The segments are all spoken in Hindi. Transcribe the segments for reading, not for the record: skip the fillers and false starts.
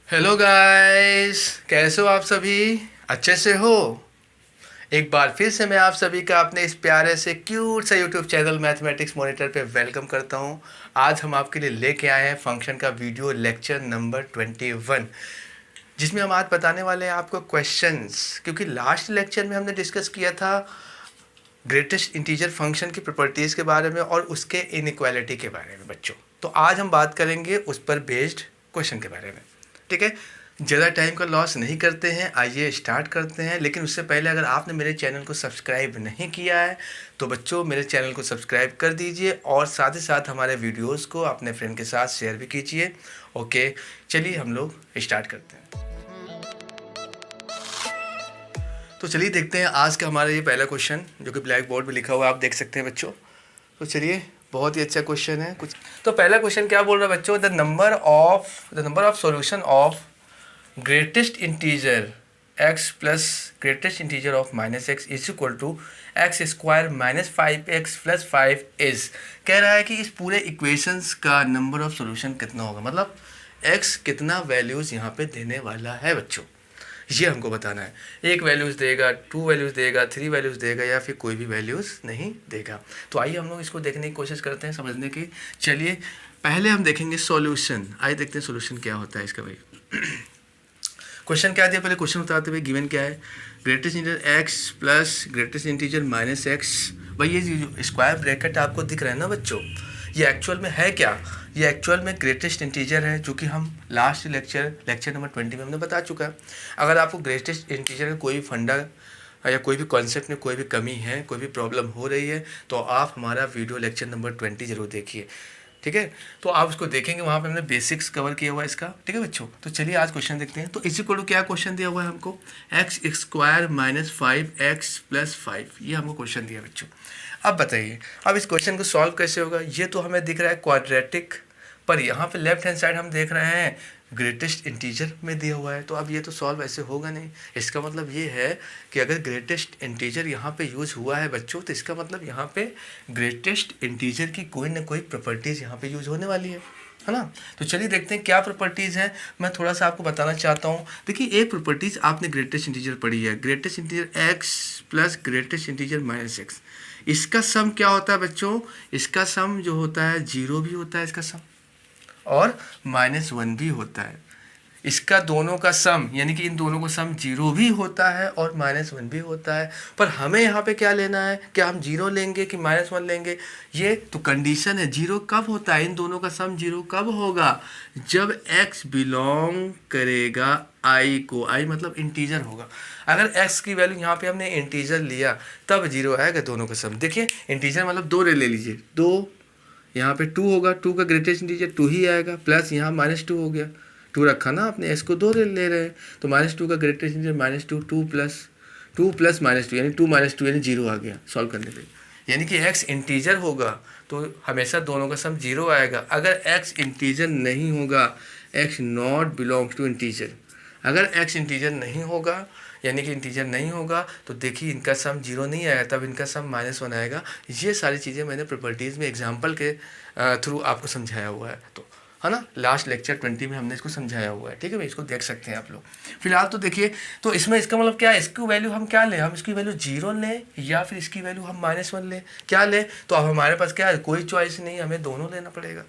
हेलो गाइस, कैसे हो आप सभी? अच्छे से हो? एक बार फिर से मैं आप सभी का अपने इस प्यारे से क्यूट सा यूट्यूब चैनल मैथमेटिक्स मॉनिटर पे वेलकम करता हूं। आज हम आपके लिए लेके आए हैं फंक्शन का वीडियो लेक्चर नंबर 21, जिसमें हम आज बताने वाले हैं आपको क्वेश्चंस, क्योंकि लास्ट लेक्चर में हमने डिस्कस किया था ग्रेटेस्ट इंटीजर फंक्शन की प्रॉपर्टीज़ के बारे में और उसके इनइक्वालिटी के बारे में बच्चों। तो आज हम बात करेंगे उस पर बेस्ड क्वेश्चन के बारे में। ठीक है, ज़्यादा टाइम का लॉस नहीं करते हैं, आइए स्टार्ट करते हैं। लेकिन उससे पहले अगर आपने मेरे चैनल को सब्सक्राइब नहीं किया है तो बच्चों मेरे चैनल को सब्सक्राइब कर दीजिए और साथ ही साथ हमारे वीडियोस को अपने फ्रेंड के साथ शेयर भी कीजिए। ओके, चलिए हम लोग स्टार्ट करते हैं। तो चलिए देखते हैं आज का हमारा ये पहला क्वेश्चन, जो कि ब्लैक बोर्ड पे लिखा हुआ है, आप देख सकते हैं बच्चों। तो चलिए, बहुत ही अच्छा क्वेश्चन है कुछ। तो पहला क्वेश्चन क्या बोल रहा है बच्चों? The number of solution of greatest integer x plus greatest integer of minus x is equal to x square minus 5x plus 5 is. कह रहा है कि इस पूरे इक्वेशंस का नंबर ऑफ सॉल्यूशन कितना होगा, मतलब x कितना वैल्यूज़ यहाँ पे देने वाला है बच्चों, ये हमको बताना है। एक वैल्यूज़ देगा, 2 वैल्यूज़ देगा, 3 वैल्यूज़ देगा, या फिर कोई भी वैल्यूज़ नहीं देगा। तो आइए हम लोग इसको देखने की कोशिश करते हैं, समझने की। चलिए पहले हम देखेंगे सॉल्यूशन। आइए देखते हैं सॉल्यूशन क्या होता है इसका। भाई क्वेश्चन क्या दिया, पहले क्वेश्चन बताते हुए। गिवन क्या है? Greatest integer x plus greatest integer minus x. भाई ये जो स्क्वायर ब्रैकेट आपको दिख रहा है ना बच्चों, ये एक्चुअल में है क्या? ये एक्चुअल में ग्रेटेस्ट इंटीजर है, जो कि हम लास्ट लेक्चर नंबर 20 में हमने बता चुका है। अगर आपको ग्रेटेस्ट इंटीजर का कोई भी फंडा या कोई भी कॉन्सेप्ट में कोई भी कमी है, कोई भी प्रॉब्लम हो रही है, तो आप हमारा वीडियो लेक्चर नंबर 20 जरूर देखिए। ठीक है, तो आप उसको देखेंगे, वहाँ पे हमने बेसिक्स कवर किया हुआ है इसका। ठीक है बच्चों, तो चलिए आज क्वेश्चन देखते हैं। तो इसी को क्या क्वेश्चन दिया हुआ है हमको? X square minus 5x plus 5, ये हमको क्वेश्चन दिया बच्चों। अब बताइए, अब इस क्वेश्चन को सॉल्व कैसे होगा? ये तो हमें दिख रहा है क्वाड्रेटिक, पर यहाँ पे लेफ्ट हैंड साइड हम देख रहे हैं ग्रेटेस्ट इंटीजर में दिया हुआ है। तो अब ये तो सॉल्व ऐसे होगा नहीं। इसका मतलब ये है कि अगर ग्रेटेस्ट इंटीजर यहाँ पे यूज़ हुआ है बच्चों, तो इसका मतलब यहाँ पे ग्रेटेस्ट इंटीजर की कोई ना कोई प्रॉपर्टीज़ यहाँ पे यूज़ होने वाली है ना। तो चलिए देखते हैं क्या प्रॉपर्टीज़ हैं। मैं थोड़ा सा आपको बताना चाहता हूँ। देखिए, एक प्रॉपर्टीज़ आपने ग्रेटेस्ट इंटीजर पढ़ी है, greatest integer x plus greatest integer minus x. इसका सम क्या होता है बच्चों? इसका सम जो होता है 0 भी होता है इसका सम, और -1 भी होता है। इसका दोनों का सम, यानी कि इन दोनों का सम 0 भी होता है और -1 भी होता है। पर हमें यहाँ पे क्या लेना है? क्या हम 0 लेंगे कि -1 लेंगे? ये तो कंडीशन है। 0 कब होता है? इन दोनों का सम 0 कब होगा? जब x बिलोंग करेगा i को। i मतलब इंटीजर होगा। अगर x की वैल्यू यहाँ पे हमने इंटीजर लिया तब 0 आएगा दोनों का सम। देखिए, इंटीजर मतलब 2 ले लीजिए, 2, यहाँ पे 2 होगा, 2 का ग्रेटेस्ट इंटीजर 2 ही आएगा, प्लस यहाँ -2 हो गया, 2 रखा ना आपने, s को 2 ले रहे हैं, तो -2 का ग्रेटेस्ट इंटीजर -2, 2 प्लस -2 यानी 2 -2 यानी 0 आ गया सॉल्व करने पे। यानी कि x इंटीजर होगा तो हमेशा दोनों का सम 0 आएगा। अगर x इंटीजर नहीं होगा, x not belongs to integer, अगर x इंटीजर नहीं होगा यानी कि इंटीजर नहीं होगा, तो देखिए इनका सम 0 नहीं आएगा, तब इनका सम -1 आएगा। ये सारी चीज़ें मैंने प्रॉपर्टीज़ में एग्जांपल के थ्रू आपको समझाया हुआ है, तो है ना। लास्ट लेक्चर 20 में हमने इसको समझाया हुआ है। ठीक है भाई, इसको देख सकते हैं आप लोग। फिलहाल तो देखिए, तो इसमें इसका मतलब क्या है? इसकी वैल्यू हम क्या लें? हम इसकी वैल्यू 0 लें या फिर इसकी वैल्यू हम -1 लें? क्या लें? तो अब हमारे पास क्या है? कोई चॉइस नहीं, हमें दोनों लेना पड़ेगा।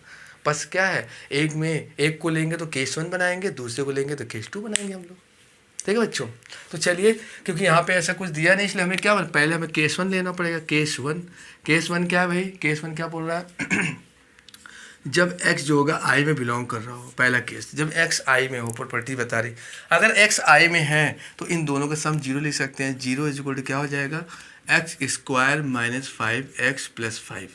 बस क्या है, एक को लेंगे तो केस 1 बनाएंगे, दूसरे को लेंगे तो केस 2 बनाएंगे हम लोग। ठीक है बच्चों, तो चलिए, क्योंकि यहाँ पे ऐसा कुछ दिया नहीं, इसलिए हमें क्या, पहले हमें केस 1 लेना पड़ेगा। केस 1 क्या है भाई? केस 1 क्या बोल रहा है? जब x जो होगा i में बिलोंग कर रहा हो, पहला केस। जब x i में हो, प्रॉपर्टी बता रही, अगर x i में है तो इन दोनों का सम 0 लिख सकते हैं। 0 इज इक्वल टू क्या हो जाएगा? X square minus 5x plus 5।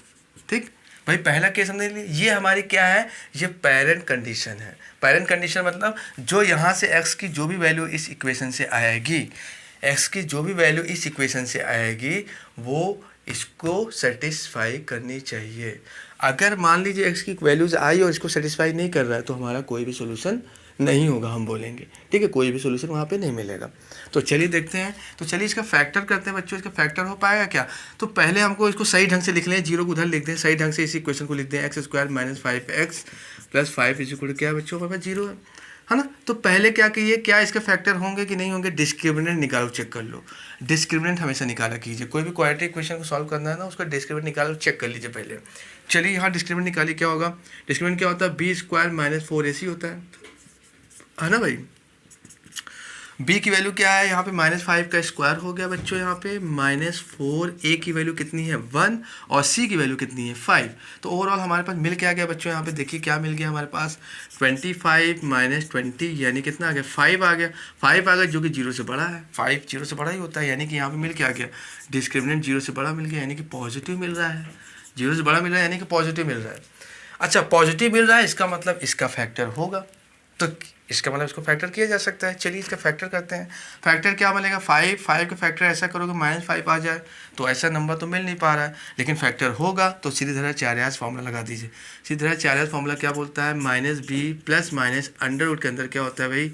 ठीक भाई, पहला केस हमने लिया। ये हमारी क्या है? ये पेरेंट कंडीशन है। पेरेंट कंडीशन मतलब जो यहाँ से x की जो भी वैल्यू इस इक्वेशन से आएगी, x की जो भी वैल्यू इस इक्वेशन से आएगी, वो इसको सेटिस्फाई करनी चाहिए। अगर मान लीजिए x की वैल्यूज़ आई और इसको सेटिस्फाई नहीं कर रहा है, तो हमारा कोई भी सोल्यूशन नहीं होगा, हम बोलेंगे। ठीक है, कोई भी सोल्यूशन वहाँ पे नहीं मिलेगा। तो चलिए देखते हैं। तो चलिए इसका फैक्टर करते हैं बच्चों। इसका फैक्टर हो पाएगा क्या? तो पहले हमको इसको सही ढंग से लिख लें, 0 को उधर लिख दें, सही ढंग से इसी इक्वेशन को लिख दें। X square minus 5x plus 5 is equal to क्या है बच्चों? हमारे पास 0 है। है ना। तो पहले क्या कीजिए, क्या इसके फैक्टर होंगे कि नहीं होंगे, डिस्क्रिमिनेंट निकालो, चेक कर लो। डिस्क्रिमिनेंट हमेशा निकाला कीजिए, कोई भी क्वाड्रेटिक इक्वेशन को सॉल्व करना है ना, उसका डिस्क्रिमिनेंट निकालो, चेक कर लीजिए पहले। चलिए यहाँ डिस्क्रिमिनेंट निकालिए, क्या होगा, डिस्क्रिमिनेंट क्या होता है, बी स्क्वायर माइनस 4ac होता है ना भाई। b की वैल्यू क्या है यहाँ पे, -5 का स्क्वायर हो गया बच्चों, यहाँ पे -4, a की वैल्यू कितनी है 1 और c की वैल्यू कितनी है 5। तो ओवरऑल हमारे पास मिल क्या गया बच्चों, यहाँ पे देखिए क्या मिल गया हमारे पास, 25 - 20 यानी कितना आ गया 5 आ गया। 5 आ गया जो कि 0 से बड़ा है, 5 0 से बड़ा ही होता है, यानी कि यहाँ पे मिल क्या गया, डिस्क्रिमिनेंट 0 से बड़ा मिल गया, यानी कि पॉजिटिव मिल रहा है। 0 से बड़ा मिल रहा है यानी कि पॉजिटिव मिल रहा है। अच्छा पॉजिटिव मिल रहा है, इसका मतलब इसका फैक्टर होगा, तो इसका मतलब इसको फैक्टर किया जा सकता है। चलिए इसका फैक्टर करते हैं। फैक्टर क्या मिलेगा, 5 का फैक्टर ऐसा करोगे -5 आ जाए, तो ऐसा नंबर तो मिल नहीं पा रहा है, लेकिन फैक्टर होगा तो सीधे-चार्यास फार्मूला लगा दीजिए। सीधे-चार्यास फार्मूला क्या बोलता है, -b plus minus under root के अंदर क्या होता है भाई,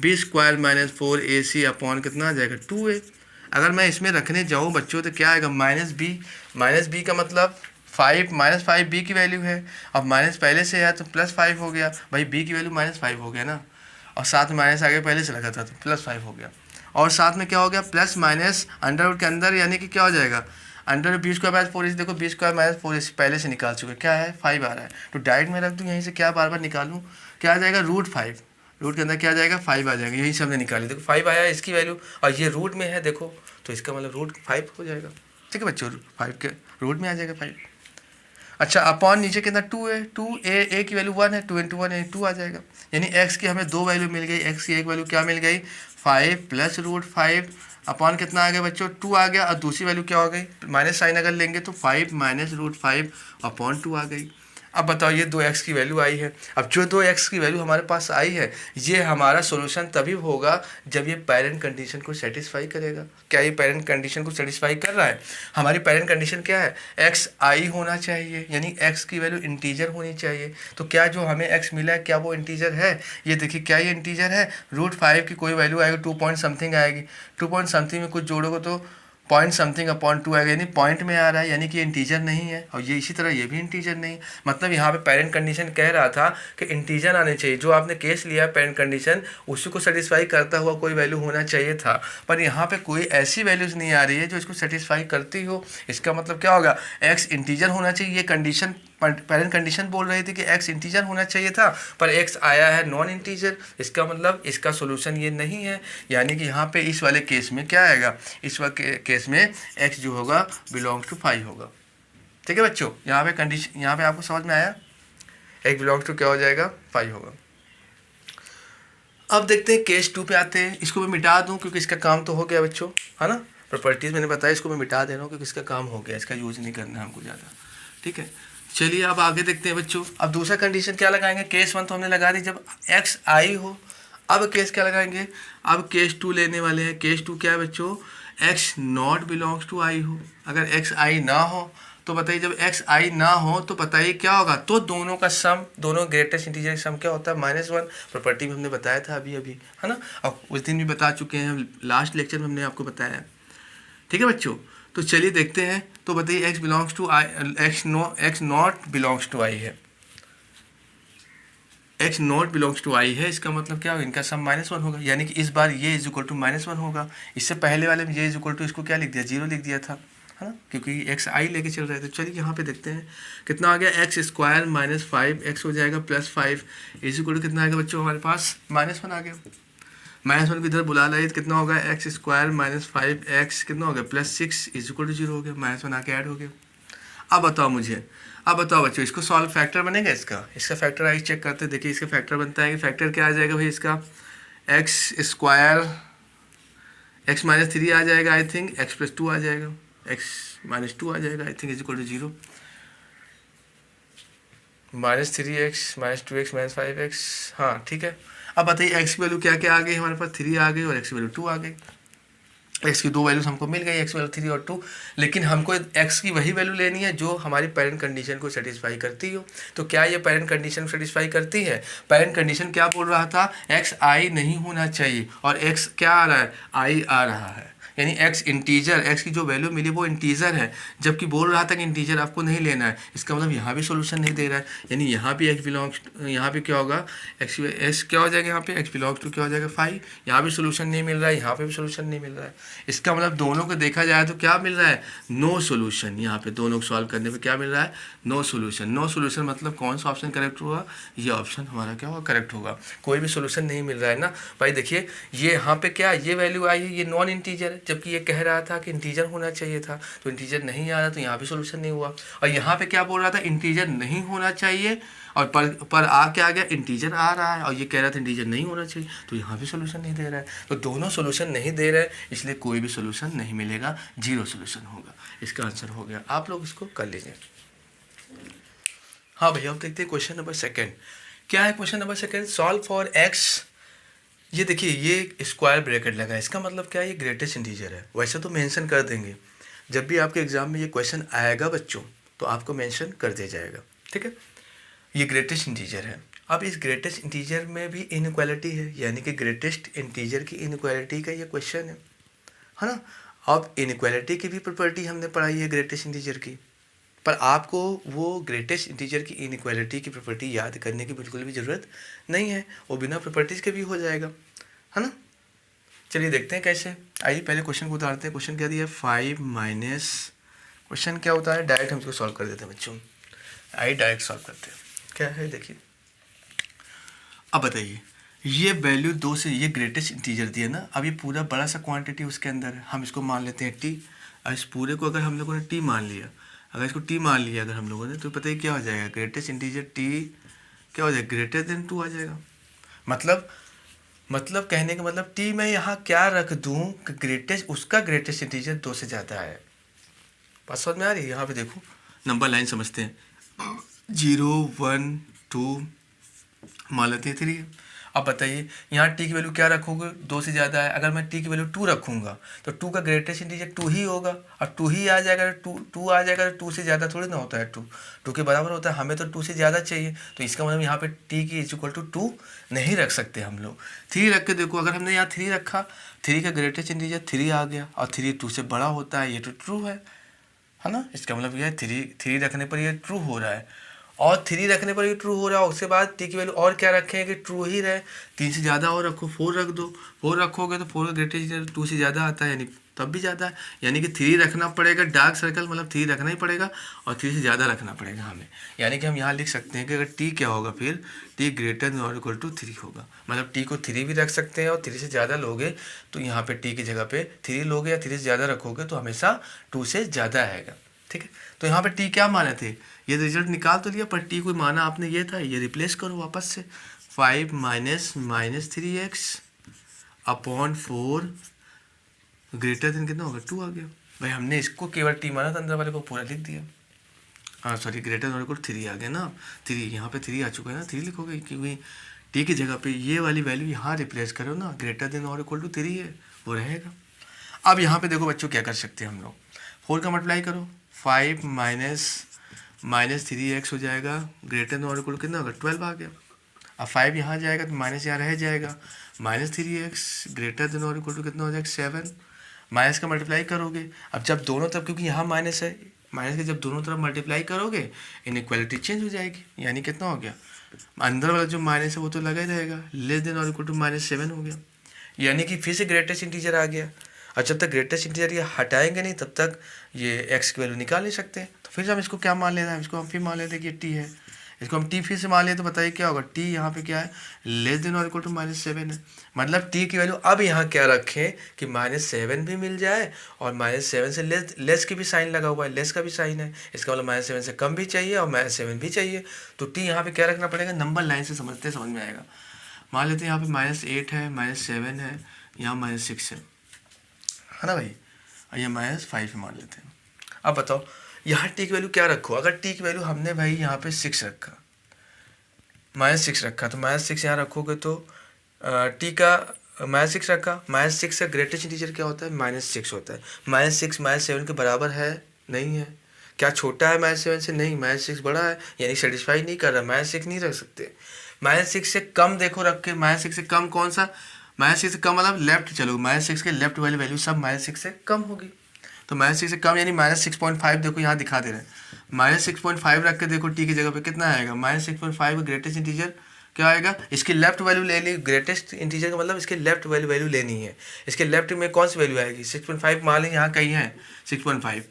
b square minus 4ac upon कितना आ जाएगा 2a। अगर मैं इसमें रखने जाऊँ बच्चों तो क्या आएगा, -b का मतलब 5 b की वैल्यू है, अब माइनस पहले से है तो +5 हो गया भाई, b की वैल्यू -5 हो गया ना, और साथ में माइनस आगे पहले से लगा था तो +5 हो गया, और साथ में क्या हो गया प्लस माइनस अंडर रूट के अंदर, यानी कि क्या हो जाएगा, under B square minus 4ac, देखो b स्क्वायर माइनस 4ac पहले से निकाल चुके, क्या है 5 आ रहा है, तो डायरेक्ट में रख दूँ यहीं से, क्या बार बार निकालूँ, क्या आ जाएगा √5, रूट के अंदर क्या आ जाएगा 5 आ जाएगा, यही से हमने निकाली, देखो 5 आया इसकी वैल्यू, और ये रूट में है देखो, तो इसका मतलब √5 हो जाएगा। ठीक है बच्चों, 5 के रूट में आ जाएगा 5। अच्छा अपॉन नीचे के अंदर 2 है, 2a की वैल्यू 1 है, 2 × 1 है 2 आ जाएगा, यानी x की हमें 2 वैल्यू मिल गई, x की एक वैल्यू क्या मिल गई 5 प्लस √5 अपॉन कितना आ गया बच्चों 2 आ गया, और दूसरी वैल्यू क्या हो गई, माइनस साइन अगर लेंगे तो 5 माइनस √5 अपॉन 2 आ गई। अब बताओ ये 2x की वैल्यू आई है, अब जो 2x की वैल्यू हमारे पास आई है, ये हमारा सॉल्यूशन तभी होगा जब ये पेरेंट कंडीशन को सेटिस्फाई करेगा। क्या ये पेरेंट कंडीशन को सेटिस्फाई कर रहा है, हमारी पेरेंट कंडीशन क्या है, xi होना चाहिए, यानी x की वैल्यू इंटीजर होनी चाहिए। तो क्या जो हमें x मिला है क्या वो इंटीजर है, ये देखिए क्या ये इंटीजर है, √5 की कोई वैल्यू आएगी 2 पॉइंट समथिंग आएगी, 2 पॉइंट समथिंग में कुछ जोड़ोगे तो पॉइंट समथिंग अपॉन 2 आएगा, यानी पॉइंट में आ रहा है, यानी कि इंटीजर नहीं है, और ये इसी तरह ये भी इंटीजर नहीं, मतलब यहाँ पे पेरेंट कंडीशन कह रहा था कि इंटीजर आने चाहिए, जो आपने केस लिया है पेरेंट कंडीशन उसी को सेटिस्फाई करता हुआ कोई वैल्यू होना चाहिए था, पर यहाँ पे कोई ऐसी वैल्यूज़ नहीं आ रही है जो इसको सेटिस्फाई करती हो। इसका मतलब क्या होगा, एक्स इंटीजर होना चाहिए, ये कंडीशन पेरेंट कंडीशन बोल रही थी कि x इंटीजर होना चाहिए था, पर x आया है नॉन इंटीजर, इसका मतलब इसका सोल्यूशन ये नहीं है, यानी कि यहाँ पे इस वाले केस में क्या आएगा, इस वाले केस में x जो होगा बिलोंग्स टू 5 होगा। ठीक है बच्चों, यहाँ पे कंडीशन, यहाँ पे आपको समझ में आया, x बिलोंग्स टू क्या हो जाएगा 5 होगा। अब देखते हैं केस 2 पे आते हैं, इसको मैं मिटा दूँ क्योंकि इसका काम तो हो गया बच्चों, है ना, प्रॉपर्टीज़ मैंने बताया, इसको मैं मिटा दे रहा हूँ क्योंकि इसका काम हो गया, इसका यूज़ नहीं करना है हमको ज़्यादा। ठीक है, चलिए अब आगे देखते हैं बच्चों। अब दूसरा कंडीशन क्या लगाएंगे, केस 1 तो हमने लगा दी जब xi हो, अब केस क्या लगाएंगे, अब केस 2 लेने वाले हैं। केस 2 क्या है बच्चों, x0 बिलोंग्स टू i हो, अगर xi ना हो तो बताइए, जब xi ना हो तो बताइए क्या होगा, तो दोनों का सम, दोनों ग्रेटेस्ट इंटीजर सम क्या होता है -1, प्रॉपर्टी में हमने बताया था अभी अभी, है ना, और उस दिन भी बता चुके हैं, लास्ट लेक्चर में हमने आपको बताया। ठीक है बच्चों, तो चलिए देखते हैं, तो बताइए x belongs to i, x0 belongs to i है, x0 बिलोंग्स टू i है, इसका मतलब क्या होगा, इनका सम -1 होगा, यानी कि इस बार ये इज इक्वल टू -1 होगा। इससे पहले वाले में ये इज इक्वल टू इसको क्या लिख दिया, 0 लिख दिया था, है ना, क्योंकि xi लेके चल रहे थे। चलिए यहाँ पे देखते हैं कितना आ गया, x स्क्वायर माइनस 5x हो जाएगा +5 इज इक्वल टू कितना आएगा बच्चों, हमारे पास -1 आ गया, -1 को इधर बुला लाइए, कितना होगा x स्क्वायर माइनस 5x कितना हो गया +6 इज इक्वल टू 0 हो गया, -1 आके ऐड हो गया। अब बताओ मुझे, अब बताओ बच्चों, इसको सॉल्व फैक्टर बनेगा, इसका फैक्टर आइए चेक करते हैं, देखिए इसका फैक्टर बनता है कि फैक्टर क्या आ जाएगा भाई, इसका x स्क्वायर x -3 आ जाएगा आई थिंक, x + 2 आ जाएगा, x -2 आ जाएगा I think is equal to 0, -3x -2x -5x, हाँ ठीक है। अब बताइए x की वैल्यू क्या क्या आ गई हमारे पास, 3 आ गई और x की वैल्यू 2 आ गई, x की 2 वैल्यूज हमको मिल गई, x की वैल्यू 3 और 2, लेकिन हमको x की वही वैल्यू लेनी है जो हमारी पेरेंट कंडीशन को सेटिस्फाई करती हो। तो क्या ये पेरेंट कंडीशन को सेटिस्फाई करती है, पेरेंट कंडीशन क्या बोल रहा था, xi नहीं होना चाहिए, और x क्या आ रहा है, i आ रहा है, यानी एक्स इंटीजर, एक्स की जो वैल्यू मिली वो इंटीजर है, जबकि बोल रहा था कि इंटीजर आपको नहीं लेना है। इसका मतलब यहाँ भी सोल्यूशन नहीं दे रहा है, यानी यहाँ भी एक्स बिलोंग्स, यहाँ पे क्या होगा, एक्स क्या हो जाएगा, यहाँ पे एक्स बिलोंग्स टू क्या हो जाएगा 5। यहाँ भी सोल्यूशन नहीं मिल रहा है, यहाँ पे भी सोल्यूशन नहीं मिल रहा है। इसका मतलब दोनों को देखा जाए तो क्या मिल रहा है, नो सोल्यूशन। यहाँ पे दोनों को सॉल्व करने पे क्या मिल रहा है, नो सोल्यूशन। नो सोल्यूशन मतलब कौन सा ऑप्शन करेक्ट होगा, ये ऑप्शन हमारा क्या होगा, करेक्ट होगा। कोई भी सोल्यूशन नहीं मिल रहा है ना भाई। देखिए ये यहाँ पे क्या, ये वैल्यू आई है, ये नॉन इंटीजर है, जबकि ये कह रहा था कि इंटीजर होना चाहिए था, तो इंटीजर नहीं आ रहा, तो यहाँ भी सोल्यूशन नहीं हुआ। और यहाँ पे क्या बोल रहा था, इंटीजर नहीं होना चाहिए, और पर आ क्या आ गया, इंटीजर आ रहा है, और ये कह रहा था इंटीजर नहीं होना चाहिए, तो यहाँ भी सोल्यूशन नहीं दे रहा है। तो दोनों सोल्यूशन नहीं दे रहे हैं, इसलिए कोई भी सोल्यूशन नहीं मिलेगा, जीरो सोल्यूशन होगा। इसका आंसर हो गया, आप लोग इसको कर लीजिए। हाँ भैया, अब देखते हैं क्वेश्चन नंबर सेकंड। क्या है question number second, solve for x. ये देखिए ये स्क्वायर ब्रैकेट लगा है, इसका मतलब क्या है, ये ग्रेटेस्ट इंटीजर है। वैसे तो मेंशन कर देंगे, जब भी आपके एग्जाम में ये क्वेश्चन आएगा बच्चों, तो आपको मेंशन कर दिया जाएगा, ठीक है। ये ग्रेटेस्ट इंटीजर है। अब इस ग्रेटेस्ट इंटीजर में भी इनइक्वालिटी है, यानी कि ग्रेटेस्ट इंटीजर की इनइक्वालिटी का ये क्वेश्चन है ना। अब इनइक्वालिटी की भी प्रॉपर्टी हमने पढ़ाई है ग्रेटेस्ट इंटीजर की, पर आपको वो ग्रेटेस्ट इंटीजर की इनइक्वालिटी की प्रॉपर्टी याद करने की बिल्कुल भी ज़रूरत नहीं है, वो बिना प्रॉपर्टीज़ के भी हो जाएगा, है ना। चलिए देखते हैं कैसे। आइए पहले क्वेश्चन को उतारते हैं। क्वेश्चन क्या दिया है, 5 माइनस, क्वेश्चन क्या होता है, डायरेक्ट हम इसको सॉल्व कर देते हैं बच्चों। आइए डायरेक्ट सॉल्व करते हैं। क्या है देखिए, अब बताइए ये वैल्यू 2 से, ये ग्रेटेस्ट इंटीजर दिया ना। अब ये पूरा बड़ा सा क्वांटिटी उसके अंदर है, हम इसको मान लेते हैं टी। और इस पूरे को अगर हम लोगों ने टी मान लिया, अगर इसको टी मान लिया अगर हम लोगों ने, तो पता है क्या हो जाएगा, ग्रेटेस्ट इंटीजर टी क्या हो जाएगा, ग्रेटर देन 2 आ जाएगा। मतलब कहने का मतलब टी में यहाँ क्या रख दूँ कि ग्रेटेस्ट, उसका ग्रेटेस्ट इंटीजर 2 से ज़्यादा है। बात समझ में आ रही है। यहाँ पे देखो नंबर लाइन समझते हैं, 0 1 2 मान लेते हैं 3। अब बताइए यहाँ टी की वैल्यू क्या रखोगे, 2 से ज़्यादा है। अगर मैं टी की वैल्यू 2 रखूँगा तो 2 का ग्रेटेस्ट इंटीजर 2 ही होगा, और 2 ही आ जाएगा, 2 आ जाएगा, 2 से ज़्यादा थोड़ी ना होता है, 2 के बराबर होता है। हमें तो 2 से ज़्यादा चाहिए, तो इसका मतलब यहाँ पे टी की इक्वल टू 2 नहीं रख सकते हम लोग। 3 रख के देखो, अगर हमने यहाँ 3 रखा, 3 का ग्रेटेस्ट इंटीजर 3 आ गया, और 3 2 से बड़ा होता है, ये तो ट्रू है ना। इसका मतलब ये 3 रखने पर ये ट्रू हो रहा है, और 3 रखने पर ये ट्रू हो रहा है। उसके बाद टी की वैल्यू और क्या रखें कि ट्रू ही रहे, 3 से ज़्यादा और रखो, 4 रख दो। 4 रखोगे तो 4 का ग्रेटेस्ट 2 से ज़्यादा आता है, यानी तब भी ज़्यादा है, यानी कि 3 रखना पड़ेगा। डार्क सर्कल मतलब 3 रखना ही पड़ेगा, और 3 से ज़्यादा रखना पड़ेगा हमें। यानी कि हम यहाँ लिख सकते हैं कि अगर टी क्या होगा, फिर टी ग्रेटर देन और इक्वल टू 3 होगा। मतलब टी को 3 भी रख सकते हैं, और 3 से ज़्यादा लोगे तो यहाँ पे टी की जगह पे 3 लोगे, या 3 से ज़्यादा रखोगे तो हमेशा 2 से ज़्यादा आएगा, ठीक है। तो यहाँ पे टी क्या माने थे, ये रिजल्ट निकाल तो लिया, पर टी कोई माना आपने ये था, ये रिप्लेस करो वापस से। 5 minus 3x upon 4 greater than कितना होगा, 2 आ गया। भाई हमने इसको केवल टी माना था, अंदर वाले को पूरा लिख दिया। हाँ सॉरी, ग्रेटर देन को 3 आ गया ना, 3 यहाँ पे 3 आ चुका है ना, 3 लिखोगे, क्योंकि टी की जगह पे ये वाली वैल्यू यहाँ रिप्लेस करो ना, ग्रेटर देन और इक्वल टू 3 है, वो रहेगा। अब यहाँ पे देखो बच्चों क्या कर सकते हैं हम लोग, 4 का मल्टीप्लाई करो, 5 माइनस 3x हो जाएगा, ग्रेटर देन और इक्वल कितना होगा, 12 आ गया। अब 5 यहाँ जाएगा तो माइनस यहाँ रह जाएगा, -3x ग्रेटर देन और इक्वल टू कितना हो जाएगा, 7। माइनस का मल्टीप्लाई करोगे, अब जब दोनों तरफ, क्योंकि यहाँ माइनस है, माइनस के जब दोनों तरफ मल्टीप्लाई करोगे इनइक्वालिटी चेंज हो जाएगी, यानी कितना हो गया, अंदर वाला जो माइनस है वो तो लगा ही रहेगा, लेस देन और इक्वल टू -7 हो गया, यानी कि फिर से ग्रेटेस्ट इंटीजर आ गया। और जब तक ग्रेटेस्ट इंटीजर ये हटाएंगे नहीं तब तक ये एक्स की वैल्यू निकाल नहीं सकते। तो फिर हम इसको क्या मान लेना है, इसको हम फिर मान लेते हैं कि टी है, इसको हम टी फिर से मान लें तो बताइए क्या होगा, टी यहाँ पे क्या है, लेस देन और इक्वल टू -7 है। मतलब टी की वैल्यू अब यहाँ क्या रखें कि -7 भी मिल जाए, और -7 से लेस की भी साइन लगा हुआ है, लेस का भी साइन है, इसका मतलब -7 से कम भी चाहिए और -7 भी चाहिए। तो टी यहाँ पे क्या रखना पड़ेगा, नंबर लाइन से समझते समझ में आएगा। मान लेते हैं यहाँ पे -8 है, -7 है, यहाँ -6 है ना भाई, और ये -5 मान लेते हैं। अब बताओ यहाँ टी की वैल्यू क्या रखो, अगर टी की वैल्यू हमने भाई यहाँ पे 6 रखा, -6 रखा, तो -6 यहाँ रखोगे तो टी का -6 रखा, -6 का ग्रेटेस्ट इंटीजर क्या होता है, -6 होता है। -6 -7 के बराबर है, नहीं है, क्या छोटा है -7 से, नहीं, -6 बड़ा है, यानी सेटिस्फाई नहीं कर रहा, -6 नहीं रख सकते। -6 से कम देखो रख के, -6 से कम कौन सा, -6 से कम मतलब लेफ्ट चलो, -6 के लेफ्ट वाली वैल्यू सब -6 से कम होगी। तो -6 से कम यानी -6.5 देखो यहाँ दिखा दे रहे हैं। -6.5 रख के देखो टी की जगह पे कितना आएगा, -6.5 का ग्रेटेस्ट इंटीजर क्या आएगा, इसकी लेफ्ट वैल्यू ले ली। ग्रेटेस्ट इंटीजर का मतलब इसके लेफ्ट वैल्यू लेनी है। इसके लेफ्ट में कौन सी वैल्यू आएगी, 6.5 मान लें यहाँ कहीं है 6.5,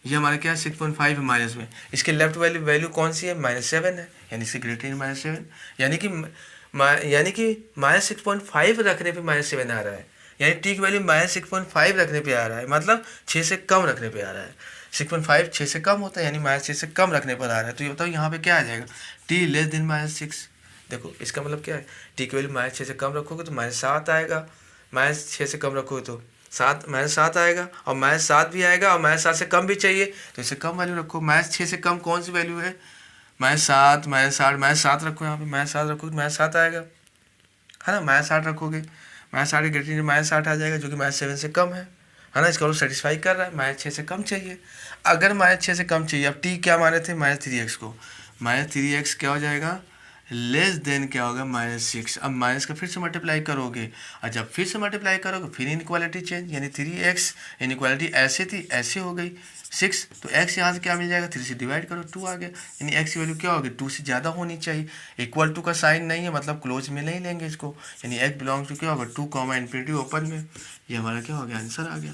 ये हमारे क्या है 6.5 है माइनस में। इसके लेफ्ट वैल्यू कौन सी है, -7 है, यानी इससे ग्रेटर इन -7, यानी कि -6.5 रखने पे -7 आ रहा है, यानी टी की वैल्यू -6.5 रखने पे आ रहा है, मतलब 6 से कम रखने पे आ रहा है। 6.5 6 से कम होता है, यानी -6 से कम रखने पर आ रहा है। तो ये बताओ यहाँ पे क्या आ जाएगा, टी लेस देन -6। देखो इसका मतलब क्या है, टी की वैल्यू -6 से कम रखोगे तो -7 आएगा, -6 से कम रखोगे तो -7 आएगा, और -7 भी आएगा, और -7 से कम भी चाहिए तो इससे कम वैल्यू रखो। -6 से कम कौन सी वैल्यू है, -7 -8 -7 रखो, यहाँ पे -7 रखोगे -7 आएगा, है ना। -8 रखोगे, -8 के ग्रेटर -8 आ जाएगा, जो कि -7 से कम है ना। इसका वो सेटिस्फाई कर रहा है, -6 से कम चाहिए। अगर -6 से कम चाहिए, अब टी क्या माने थे, -3x को, -3x क्या हो जाएगा, लेस देन क्या होगा, -6। अब माइनस का फिर से मल्टीप्लाई करोगे, और जब फिर से मल्टीप्लाई करोगे फिर इनक्वालिटी चेंज, यानी 3x इनक्वालिटी ऐसे थी ऐसे हो गई 6, तो x यहाँ से क्या मिल जाएगा, 3 से डिवाइड करो 2 आ गया, यानी x की वैल्यू क्या होगी, 2 से ज़्यादा होनी चाहिए। इक्वल टू का साइन नहीं है, मतलब क्लोज में नहीं लेंगे इसको, यानी x बिलोंग्स टू क्या होगा 2 कॉमा इन्फिनिटी ओपन में। ये हमारा क्या हो गया, आंसर आ गया।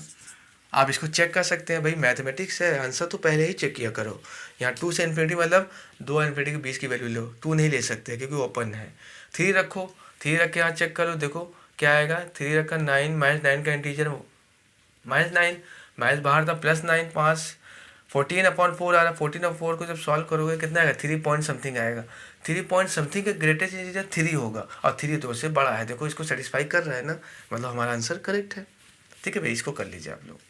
आप इसको चेक कर सकते हैं भाई, मैथमेटिक्स है, आंसर तो पहले ही चेक किया करो। यहाँ 2 से इन्फिनिटी मतलब 2 इन्फिनिटी के बीच की वैल्यू लो, 2 नहीं ले सकते क्योंकि ओपन है। 3 रखो, 3 रख के यहाँ चेक करो, देखो क्या आएगा, 3 रखा 9 -9 का इंटीजर -9, माइनस बाहर था +9, 5 14/4 आ रहा है। 14/4 को जब सॉल्व करोगे कितना आएगा, 3 पॉइंट समथिंग आएगा। 3 पॉइंट समथिंग का ग्रेटेस्ट इंटीजर 3 होगा, और 3 2 से बड़ा है। देखो इसको सेटिस्फाई कर रहा है ना, मतलब हमारा आंसर करेक्ट है। ठीक है भाई, इसको कर लीजिए आप लोग।